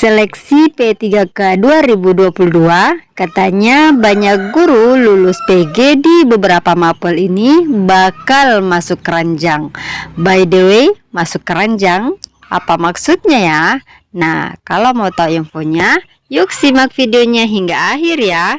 Seleksi P3K 2022, katanya banyak guru lulus PG di beberapa mapel ini bakal masuk keranjang. By the way, masuk keranjang apa maksudnya ya? Nah, kalau mau tahu infonya, yuk simak videonya hingga akhir ya.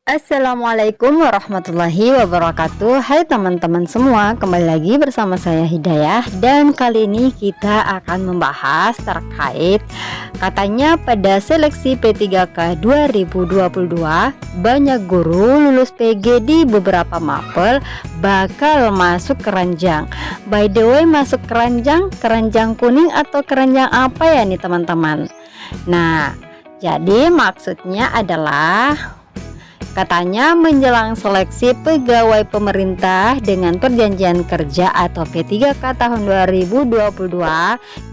Assalamualaikum warahmatullahi wabarakatuh. Hai teman-teman semua, kembali lagi bersama saya Hidayah. Dan kali ini kita akan membahas terkait katanya pada seleksi P3K 2022 banyak guru lulus PG di beberapa mapel bakal masuk keranjang. By the way, masuk keranjang kuning atau keranjang apa ya nih teman-teman? Nah, jadi maksudnya adalah katanya menjelang seleksi pegawai pemerintah dengan perjanjian kerja atau P3K tahun 2022,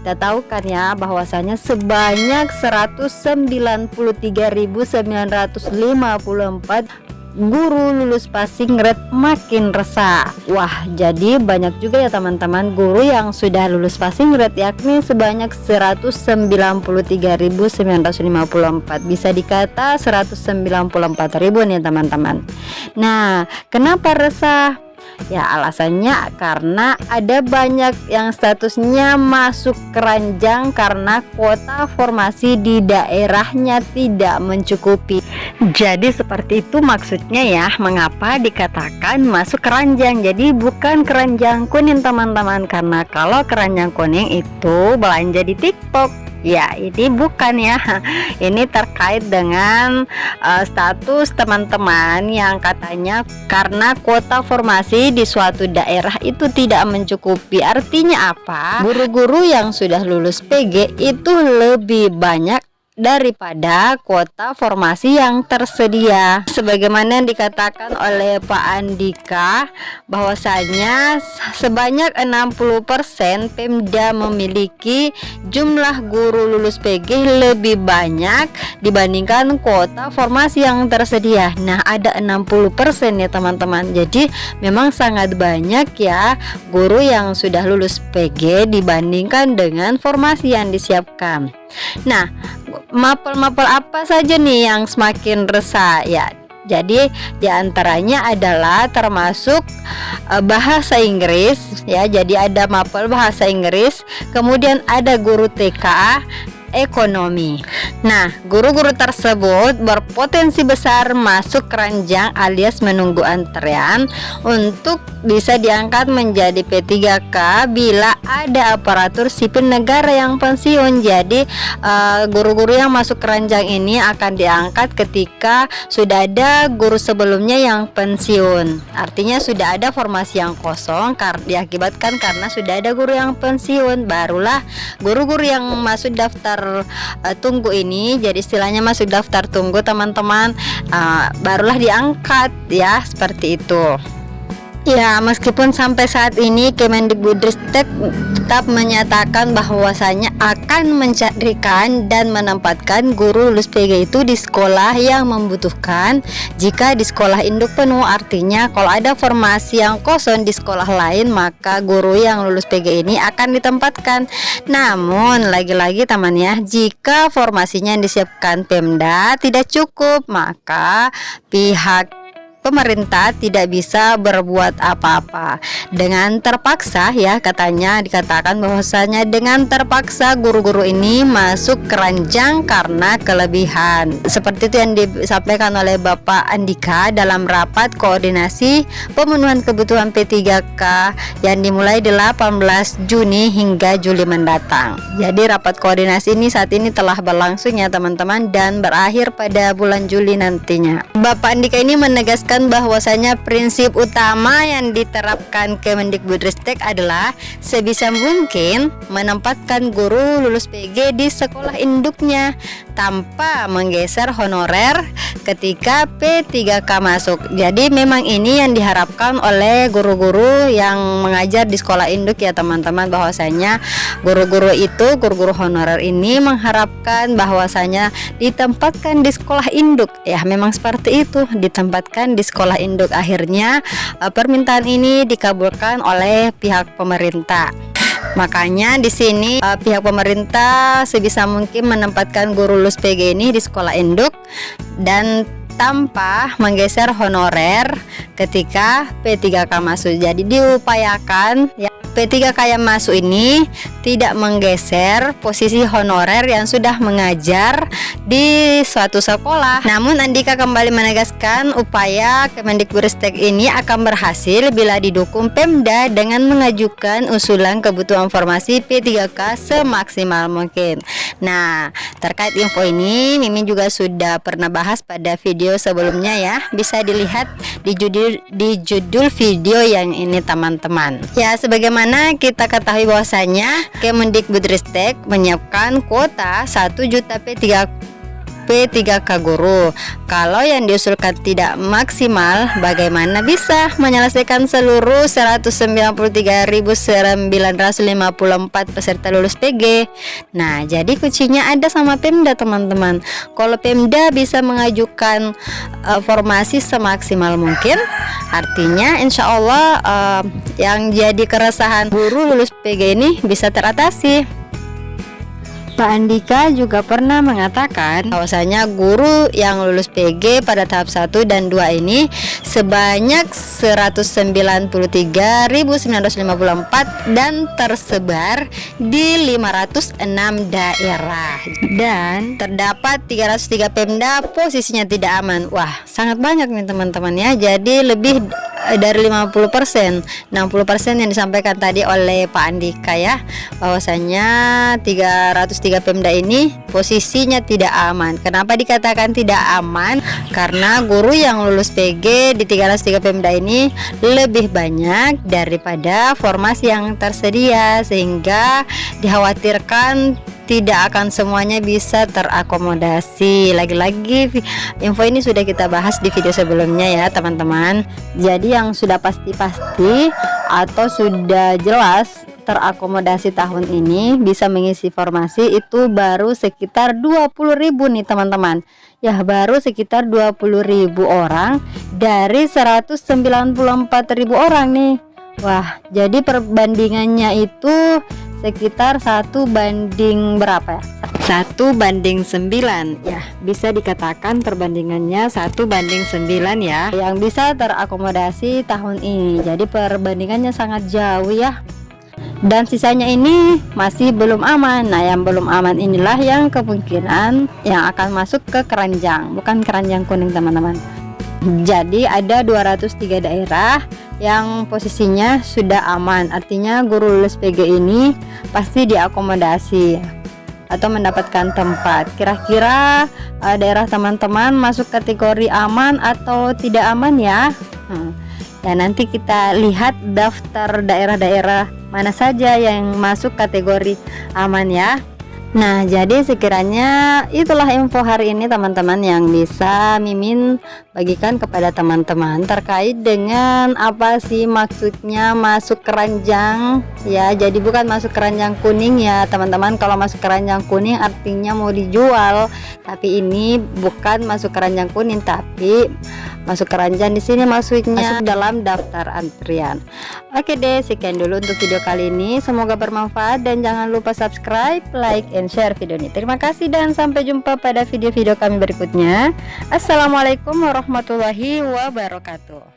kita tahu kan ya bahwasanya sebanyak 193.954 guru lulus passing grade makin resah. Wah, jadi banyak juga ya teman-teman guru yang sudah lulus passing grade, yakni sebanyak 193.954, bisa dikata 194.000 nih teman-teman. Nah, kenapa resah? Ya, alasannya karena ada banyak yang statusnya masuk keranjang karena kuota formasi di daerahnya tidak mencukupi. Jadi seperti itu maksudnya ya, mengapa dikatakan masuk keranjang. Jadi bukan keranjang kuning teman-teman, karena kalau keranjang kuning itu belanja di TikTok. Ya, ini bukan ya. Ini terkait dengan status teman-teman yang katanya karena kuota formasi di suatu daerah itu tidak mencukupi. Artinya apa? Guru-guru yang sudah lulus PG itu lebih banyak daripada kuota formasi yang tersedia. Sebagaimana yang dikatakan oleh Pak Andika bahwasanya sebanyak 60% Pemda memiliki jumlah guru lulus PG lebih banyak dibandingkan kuota formasi yang tersedia. Nah, ada 60% ya teman-teman. Jadi memang sangat banyak ya guru yang sudah lulus PG dibandingkan dengan formasi yang disiapkan. Nah, mapel-mapel apa saja nih yang semakin resah ya? Jadi diantaranya adalah termasuk bahasa Inggris ya. Jadi ada mapel bahasa Inggris, kemudian ada guru TK, ekonomi. Nah, guru-guru tersebut berpotensi besar masuk keranjang alias menunggu antrean untuk bisa diangkat menjadi P3K bila ada aparatur sipil negara yang pensiun. Jadi guru-guru yang masuk keranjang ini akan diangkat ketika sudah ada guru sebelumnya yang pensiun. Artinya sudah ada formasi yang kosong diakibatkan karena sudah ada guru yang pensiun, barulah guru-guru yang masuk daftar tunggu ini, jadi istilahnya masuk daftar tunggu teman-teman, barulah diangkat ya, seperti itu. Ya, meskipun sampai saat ini Kemendikbudristek tetap menyatakan bahwasanya akan mencarikan dan menempatkan guru lulus PG itu di sekolah yang membutuhkan. Jika di sekolah induk penuh, artinya kalau ada formasi yang kosong di sekolah lain, maka guru yang lulus PG ini akan ditempatkan. Namun lagi-lagi teman ya, jika formasinya yang disiapkan Pemda tidak cukup, maka pihak pemerintah tidak bisa berbuat apa-apa. Dengan terpaksa ya, katanya dikatakan bahwasanya dengan terpaksa guru-guru ini masuk keranjang karena kelebihan. Seperti itu yang disampaikan oleh Bapak Andika dalam rapat koordinasi pemenuhan kebutuhan P3K yang dimulai 18 Juni hingga Juli mendatang. Jadi rapat koordinasi ini saat ini telah berlangsung ya teman-teman, dan berakhir pada bulan Juli nantinya. Bapak Andika ini menegaskan bahwasanya prinsip utama yang diterapkan Kemendikbudristek adalah sebisa mungkin menempatkan guru lulus PG di sekolah induknya. tanpa menggeser honorer ketika P3K masuk. Jadi memang ini yang diharapkan oleh guru-guru yang mengajar di sekolah induk ya teman-teman, bahwasanya guru-guru honorer ini mengharapkan bahwasanya ditempatkan di sekolah induk. Ya memang seperti itu, ditempatkan di sekolah induk. Akhirnya permintaan ini dikabulkan oleh pihak pemerintah. Makanya di sini pihak pemerintah sebisa mungkin menempatkan guru lulus PG ini di sekolah induk dan tanpa menggeser honorer ketika P3K masuk. Jadi diupayakan ya P3K yang masuk ini tidak menggeser posisi honorer yang sudah mengajar di suatu sekolah. Namun Andika kembali menegaskan upaya Kemendikbudristek ini akan berhasil bila didukung Pemda dengan mengajukan usulan kebutuhan formasi P3K semaksimal mungkin. Nah, terkait info ini Mimin juga sudah pernah bahas pada video sebelumnya ya. Bisa dilihat di judul video yang ini teman-teman. Ya, sebagaimana kita ketahui bahwasanya Kemendikbudristek menyiapkan kuota 1 juta P3K guru. Kalau yang diusulkan tidak maksimal, bagaimana bisa menyelesaikan seluruh 193.954 peserta lulus PG? Nah, jadi kuncinya ada sama Pemda teman-teman. Kalau Pemda bisa mengajukan formasi semaksimal mungkin, artinya insya Allah yang jadi keresahan guru lulus PG ini bisa teratasi. Pak Andika juga pernah mengatakan bahwasanya guru yang lulus PG pada tahap 1 dan 2 ini sebanyak 193.954 dan tersebar di 506 daerah, dan terdapat 303 Pemda posisinya tidak aman. Wah, sangat banyak nih teman-teman ya. Jadi lebih dari 50%, 60% yang disampaikan tadi oleh Pak Andika ya, bahwasanya 303 Pemda ini posisinya tidak aman. Kenapa dikatakan tidak aman? Karena guru yang lulus PG di 303 Pemda ini lebih banyak daripada formasi yang tersedia, sehingga dikhawatirkan tidak akan semuanya bisa terakomodasi. Lagi-lagi info ini sudah kita bahas di video sebelumnya ya teman-teman. Jadi yang sudah pasti-pasti atau sudah jelas terakomodasi tahun ini bisa mengisi formasi itu baru sekitar 20.000 nih teman-teman. Ya, baru sekitar 20.000 orang dari 194.000 orang nih. Wah, jadi perbandingannya itu sekitar 1 banding berapa ya? 1:9 ya, bisa dikatakan perbandingannya 1:9 ya, yang bisa terakomodasi tahun ini. Jadi perbandingannya sangat jauh ya, dan sisanya ini masih belum aman. Nah, yang belum aman inilah yang kemungkinan yang akan masuk ke keranjang, bukan keranjang kuning teman-teman. Jadi ada 203 daerah yang posisinya sudah aman, artinya guru lulus PG ini pasti diakomodasi atau mendapatkan tempat. Kira-kira daerah teman-teman masuk kategori aman atau tidak aman ya? Ya, nanti kita lihat daftar daerah-daerah mana saja yang masuk kategori aman ya. Nah, jadi sekiranya itulah info hari ini teman-teman yang bisa Mimin bagikan kepada teman-teman terkait dengan apa sih maksudnya masuk keranjang ya. Jadi bukan masuk keranjang kuning ya teman-teman. Kalau masuk keranjang kuning artinya mau dijual, tapi ini bukan masuk keranjang kuning, tapi masuk keranjang di sini maksudnya masuk dalam daftar antrian. Oke deh, sekian dulu untuk video kali ini. Semoga bermanfaat dan jangan lupa subscribe, like, and share video ini. Terima kasih dan sampai jumpa pada video-video kami berikutnya. Assalamualaikum warahmatullahi wabarakatuh.